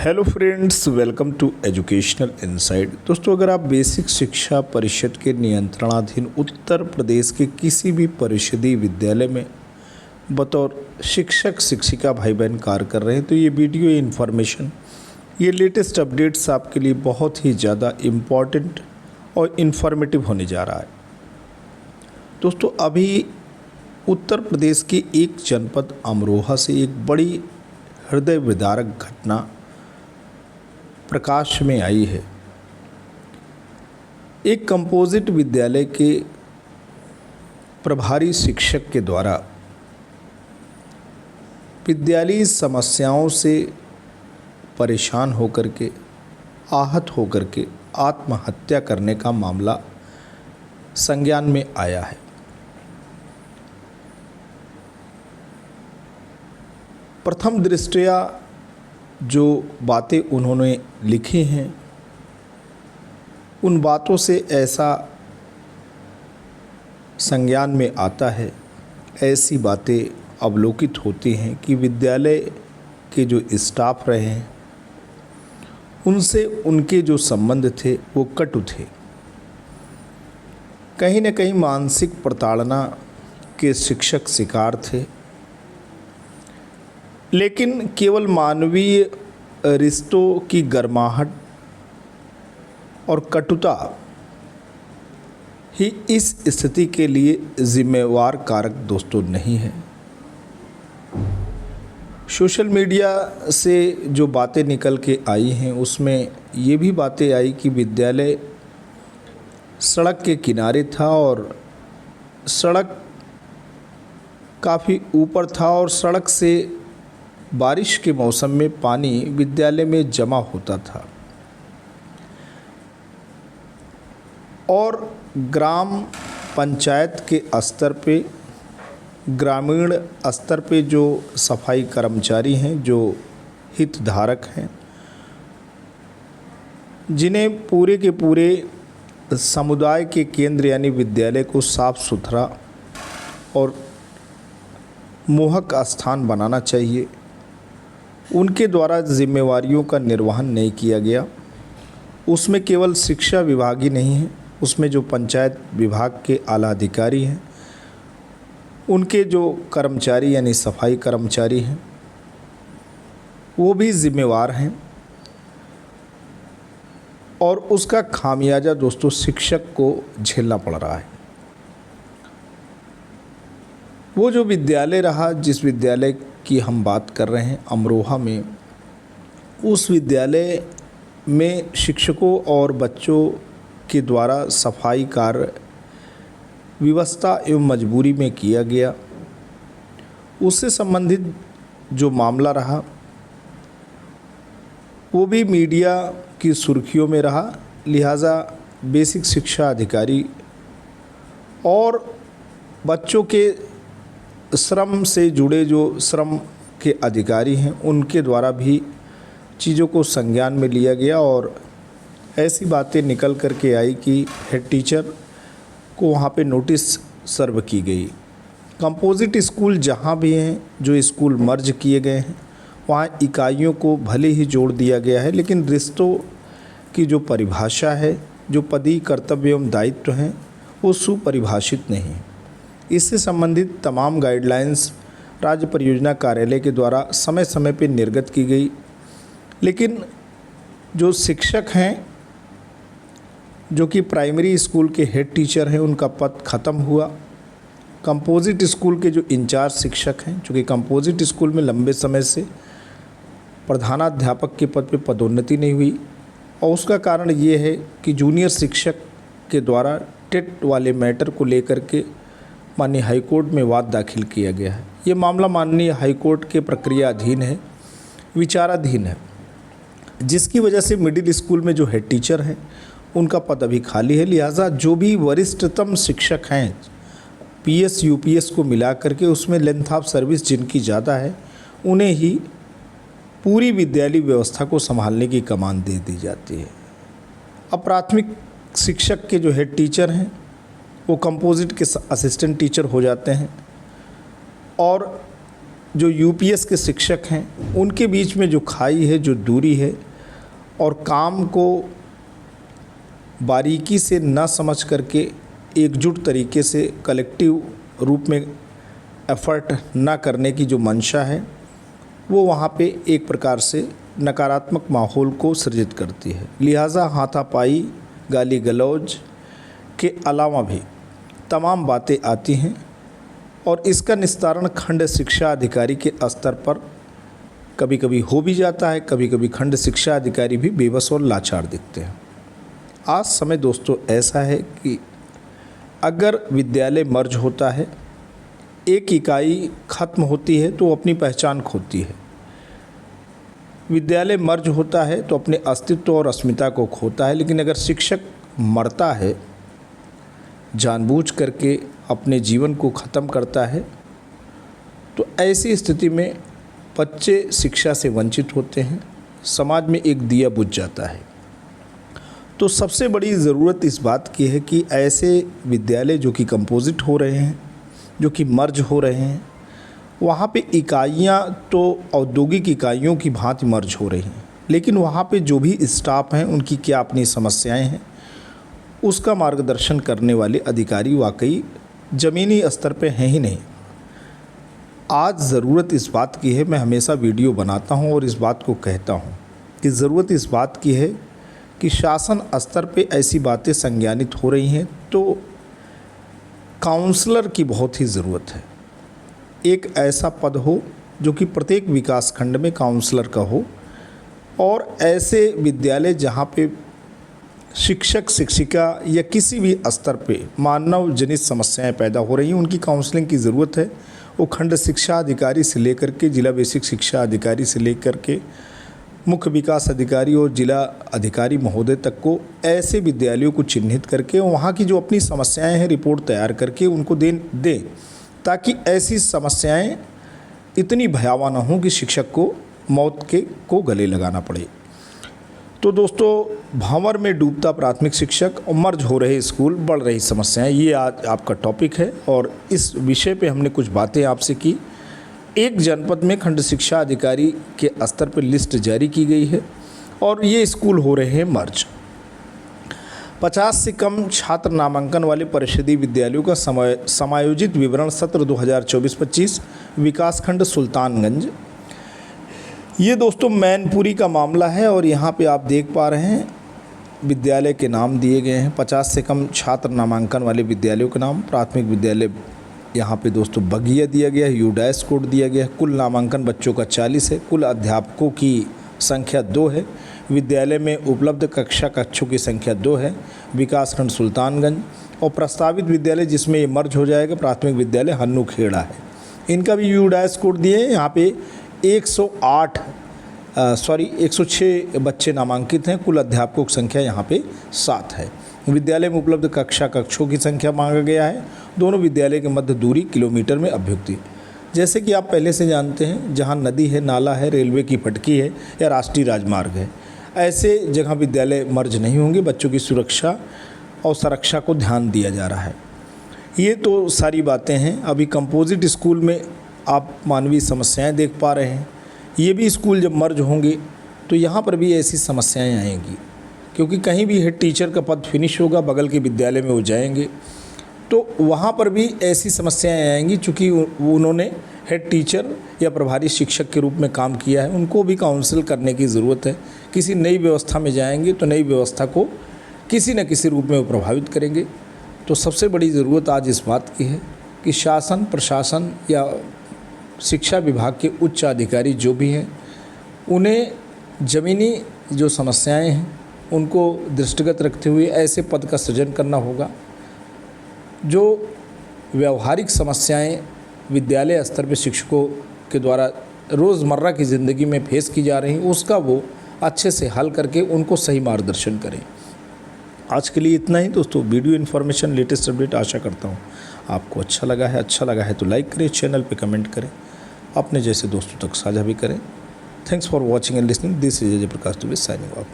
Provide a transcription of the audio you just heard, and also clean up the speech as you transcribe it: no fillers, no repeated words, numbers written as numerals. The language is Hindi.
Hello friends, welcome to educational insight. दोस्तों, अगर आप बेसिक शिक्षा परिषद के नियंत्रणाधीन उत्तर प्रदेश के किसी भी परिषदीय विद्यालय में बतौर शिक्षक शिक्षिका भाई बहन कार्य कर रहे हैं तो ये वीडियो इन्फॉर्मेशन, ये लेटेस्ट अपडेट्स आपके लिए बहुत ही ज़्यादा इम्पॉर्टेंट और इन्फॉर्मेटिव होने जा रहा है। दोस्तों, अभी उत्तर प्रदेश के एक जनपद अमरोहा से एक बड़ी हृदय विदारक घटना प्रकाश में आई है। एक कंपोजिट विद्यालय के प्रभारी शिक्षक के द्वारा विद्यालयी समस्याओं से परेशान होकर के, आहत होकर के आत्महत्या करने का मामला संज्ञान में आया है। प्रथम दृष्टया जो बातें उन्होंने लिखी हैं, उन बातों से ऐसा संज्ञान में आता है, ऐसी बातें अवलोकित होती हैं कि विद्यालय के जो स्टाफ रहे हैं उनसे उनके जो संबंध थे वो कटु थे। कहीं न कहीं मानसिक प्रताड़ना के शिक्षक शिकार थे। लेकिन केवल मानवीय रिश्तों की गर्माहट और कटुता ही इस स्थिति के लिए जिम्मेवार कारक दोस्तों नहीं है। सोशल मीडिया से जो बातें निकल के आई हैं उसमें ये भी बातें आई कि विद्यालय सड़क के किनारे था और सड़क काफ़ी ऊपर था और सड़क से बारिश के मौसम में पानी विद्यालय में जमा होता था और ग्राम पंचायत के स्तर पे, ग्रामीण स्तर पे जो सफाई कर्मचारी हैं, जो हितधारक हैं, जिन्हें पूरे के पूरे समुदाय के केंद्र यानी विद्यालय को साफ सुथरा और मोहक स्थान बनाना चाहिए, उनके द्वारा जिम्मेवारियों का निर्वहन नहीं किया गया। उसमें केवल शिक्षा विभाग ही नहीं है, उसमें जो पंचायत विभाग के आला अधिकारी हैं, उनके जो कर्मचारी यानी सफाई कर्मचारी हैं, वो भी जिम्मेवार हैं और उसका खामियाजा दोस्तों शिक्षक को झेलना पड़ रहा है। वो जो विद्यालय रहा, जिस विद्यालय की हम बात कर रहे हैं अमरोहा में, उस विद्यालय में शिक्षकों और बच्चों के द्वारा सफाई कार्य व्यवस्था एवं मजबूरी में किया गया। उससे संबंधित जो मामला रहा वो भी मीडिया की सुर्खियों में रहा। लिहाजा बेसिक शिक्षा अधिकारी और बच्चों के श्रम से जुड़े जो श्रम के अधिकारी हैं उनके द्वारा भी चीज़ों को संज्ञान में लिया गया और ऐसी बातें निकल कर के आई कि हेड टीचर को वहाँ पे नोटिस सर्व की गई। कंपोजिट स्कूल जहाँ भी हैं, जो स्कूल मर्ज किए गए हैं, वहाँ इकाइयों को भले ही जोड़ दिया गया है, लेकिन रिश्तों की जो परिभाषा है, जो पदीय कर्तव्य एवं दायित्व हैं, वो सुपरिभाषित नहीं है। इससे संबंधित तमाम गाइडलाइंस राज्य परियोजना कार्यालय के द्वारा समय समय पर निर्गत की गई, लेकिन जो शिक्षक हैं, जो कि प्राइमरी स्कूल के हेड टीचर हैं, उनका पद ख़त्म हुआ। कंपोजिट स्कूल के जो इंचार्ज शिक्षक हैं, चूँकि कंपोजिट स्कूल में लंबे समय से प्रधानाध्यापक के पद पे पदोन्नति नहीं हुई और उसका कारण ये है कि जूनियर शिक्षक के द्वारा टेट वाले मैटर को लेकर के माननीय हाईकोर्ट में वाद दाखिल किया गया है। ये मामला माननीय हाईकोर्ट के प्रक्रियाधीन है, विचाराधीन है, जिसकी वजह से मिडिल स्कूल में जो हेड टीचर हैं उनका पद अभी खाली है। लिहाजा जो भी वरिष्ठतम शिक्षक हैं, पीएस यूपीएस को मिला करके उसमें लेंथ ऑफ सर्विस जिनकी ज़्यादा है, उन्हें ही पूरी विद्यालय व्यवस्था को संभालने की कमान दे दी जाती है। अब प्राथमिक शिक्षक के जो हेड टीचर हैं वो कंपोजिट के असिस्टेंट टीचर हो जाते हैं और जो यूपीएस के शिक्षक हैं उनके बीच में जो खाई है, जो दूरी है, और काम को बारीकी से ना समझ करके एकजुट तरीके से कलेक्टिव रूप में एफर्ट ना करने की जो मंशा है, वो वहाँ पे एक प्रकार से नकारात्मक माहौल को सृजित करती है। लिहाजा हाथापाई, गाली गलौज के अलावा भी तमाम बातें आती हैं और इसका निस्तारण खंड शिक्षा अधिकारी के स्तर पर कभी कभी हो भी जाता है, कभी कभी खंड शिक्षा अधिकारी भी बेबस और लाचार दिखते हैं। आज समय दोस्तों ऐसा है कि अगर विद्यालय मर्ज होता है, एक इकाई खत्म होती है तो अपनी पहचान खोती है। विद्यालय मर्ज होता है तो अपने अस्तित्व और अस्मिता को खोता है। लेकिन अगर शिक्षक मरता है, जानबूझ करके अपने जीवन को ख़त्म करता है, तो ऐसी स्थिति में बच्चे शिक्षा से वंचित होते हैं, समाज में एक दिया बुझ जाता है। तो सबसे बड़ी ज़रूरत इस बात की है कि ऐसे विद्यालय जो कि कंपोजिट हो रहे हैं, जो कि मर्ज हो रहे हैं, वहाँ पे इकाइयाँ तो औद्योगिक इकाइयों की भांति मर्ज हो रही हैं, लेकिन वहाँ पे जो भी स्टाफ हैं उनकी क्या अपनी समस्याएं हैं, उसका मार्गदर्शन करने वाले अधिकारी वाकई ज़मीनी स्तर पे हैं ही नहीं। आज ज़रूरत इस बात की है, मैं हमेशा वीडियो बनाता हूँ और इस बात को कहता हूँ कि ज़रूरत इस बात की है कि शासन स्तर पे ऐसी बातें संज्ञानित हो रही हैं तो काउंसलर की बहुत ही ज़रूरत है। एक ऐसा पद हो जो कि प्रत्येक विकास खंड में काउंसलर का हो, और ऐसे विद्यालय जहाँ पे शिक्षक शिक्षिका या किसी भी स्तर पे मानव जनित समस्याएं पैदा हो रही हैं, उनकी काउंसलिंग की ज़रूरत है। वो खंड शिक्षा अधिकारी से लेकर के जिला बेसिक शिक्षा अधिकारी से लेकर के मुख्य विकास अधिकारी और जिला अधिकारी महोदय तक को ऐसे विद्यालयों को चिन्हित करके वहाँ की जो अपनी समस्याएं हैं रिपोर्ट तैयार करके उनको दें, ताकि ऐसी समस्याएं इतनी भयावह न हों कि शिक्षक को मौत को गले लगाना पड़े। तो दोस्तों, भंवर में डूबता प्राथमिक शिक्षक और मर्ज हो रहे स्कूल, बढ़ रही समस्याएं, ये आज आपका टॉपिक है और इस विषय पे हमने कुछ बातें आपसे की। एक जनपद में खंड शिक्षा अधिकारी के स्तर पर लिस्ट जारी की गई है और ये स्कूल हो रहे हैं मर्ज। 50 से कम छात्र नामांकन वाले परिषदीय विद्यालयों का समायोजित विवरण सत्र 2024-25 विकासखंड सुल्तानगंज। ये दोस्तों मैनपुरी का मामला है और यहाँ पे आप देख पा रहे हैं विद्यालय के नाम दिए गए हैं। 50 से कम छात्र नामांकन वाले विद्यालयों के नाम। प्राथमिक विद्यालय यहाँ पे दोस्तों बगिया दिया गया है, यूडाइस कोड दिया गया है। कुल नामांकन बच्चों का 40 है। कुल अध्यापकों की संख्या 2 है। विद्यालय में उपलब्ध कक्षों की संख्या 2 है। विकासखंड सुल्तानगंज। और प्रस्तावित विद्यालय जिसमें ये मर्ज हो जाएगा प्राथमिक विद्यालय हन्नू खेड़ा है। इनका भी यूडाइस कोड दिए हैं। यहाँ पे 106 बच्चे नामांकित हैं। कुल अध्यापकों की संख्या यहाँ पे 7 है। विद्यालय में उपलब्ध कक्षों की संख्या मांगा गया है। दोनों विद्यालय के मध्य दूरी किलोमीटर में अभ्युक्ति। जैसे कि आप पहले से जानते हैं, जहाँ नदी है, नाला है, रेलवे की पटकी है या राष्ट्रीय राजमार्ग है, ऐसे जगह विद्यालय मर्ज नहीं होंगे। बच्चों की सुरक्षा और सुरक्षा को ध्यान दिया जा रहा है। ये तो सारी बातें हैं। अभी कंपोजिट स्कूल में आप मानवीय समस्याएं देख पा रहे हैं। ये भी स्कूल जब मर्ज होंगे तो यहाँ पर भी ऐसी समस्याएं आएंगी, क्योंकि कहीं भी हेड टीचर का पद फिनिश होगा, बगल के विद्यालय में वो जाएंगे तो वहाँ पर भी ऐसी समस्याएं आएंगी। चूँकि उन्होंने हेड टीचर या प्रभारी शिक्षक के रूप में काम किया है, उनको भी काउंसिल करने की ज़रूरत है। किसी नई व्यवस्था में जाएंगे तो नई व्यवस्था को किसी न किसी रूप में वो प्रभावित करेंगे। तो सबसे बड़ी ज़रूरत आज इस बात की है कि शासन, प्रशासन या शिक्षा विभाग के उच्च अधिकारी जो भी हैं, उन्हें ज़मीनी जो समस्याएं हैं उनको दृष्टिगत रखते हुए ऐसे पद का सृजन करना होगा जो व्यवहारिक समस्याएं विद्यालय स्तर पर शिक्षकों के द्वारा रोज़मर्रा की ज़िंदगी में फेस की जा रही, उसका वो अच्छे से हल करके उनको सही मार्गदर्शन करें। आज के लिए इतना ही दोस्तों। वीडियो इन्फॉर्मेशन, लेटेस्ट अपडेट आशा करता हूँ आपको अच्छा लगा है तो लाइक करें, चैनल पे कमेंट करें, अपने जैसे दोस्तों तक साझा भी करें। Thanks for watching and listening. This is Ajay Prakash Dubey signing off.